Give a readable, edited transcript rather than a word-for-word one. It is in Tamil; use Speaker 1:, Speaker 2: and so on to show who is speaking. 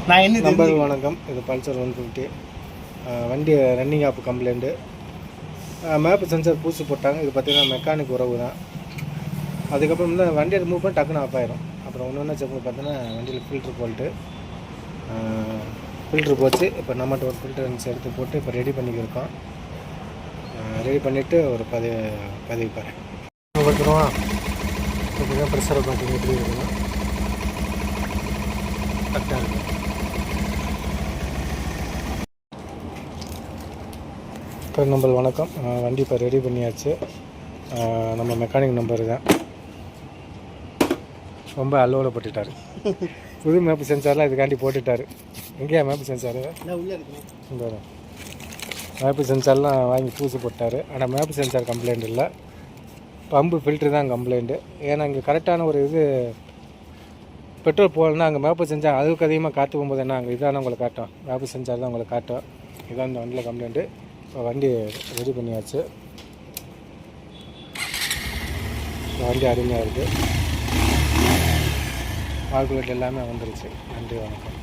Speaker 1: நான் என்ன
Speaker 2: நம்பர் வணக்கம். இது பல்சர் 150 வண்டி running off complaint. Map sensor பூசி போட்டாங்க. இது பார்த்திங்கன்னா மெக்கானிக் உறவு தான். அதுக்கப்புறம் தான் வண்டியை ரிமூவ் பண்ணி டக்குன்னு ஆஃப் ஆயிரும். அப்புறம் ஒன்று செக் பண்ணி பார்த்தீங்கன்னா வண்டியில் ஃபில்ட்ரு போட்டு ஃபில்ட்ரு போச்சு. இப்போ நம்மகிட்ட ஒரு ஃபில்டர் எடுத்து போட்டு இப்போ ரெடி பண்ணிக்கிருக்கோம். ரெடி பண்ணிவிட்டு ஒரு பதிவு பாருங்க கொடுத்துருவோம். இப்போ ப்ரெஷரை பார்த்திங்க எப்படி இருக்குன்னா கரெக்டாக இருக்கும். இப்போ நம்பர் வணக்கம். வண்டி இப்போ ரெடி பண்ணியாச்சு. நம்ம மெக்கானிக் நம்பர் தான். ரொம்ப அலுவலப்பட்டுட்டார். புது மேப்பு சென்சார்லாம் இதுக்காண்டி போட்டுட்டார். எங்கேயா மேப்பு சென்சாரு? இந்த மேப்பு சென்சார்லாம் வாங்கி பூசி போட்டார். ஆனால் மேப்பு சென்சார் கம்ப்ளைண்ட் இல்லை, பம்பு ஃபில்ட்ரு தான் கம்ப்ளைண்ட்டு. ஏன்னா இங்கே கரெக்டான ஒரு இது பெட்ரோல் போகலன்னா அங்கே மேப்பு சென்சார் அதுக்கு அதிகமாக காற்று போகும்போது என்ன அங்கே இதான உங்களை காட்டும், மேப்பு சென்சார் தான் உங்களை காட்டும். இதான் இந்த வண்டியில் கம்ப்ளைண்ட்டு. இப்போ வண்டி ரெடி பண்ணியாச்சு. வண்டி அருமையாக இருக்குது. கால்குலேட் எல்லாமே வந்துருச்சு. நன்றி, வணக்கம்.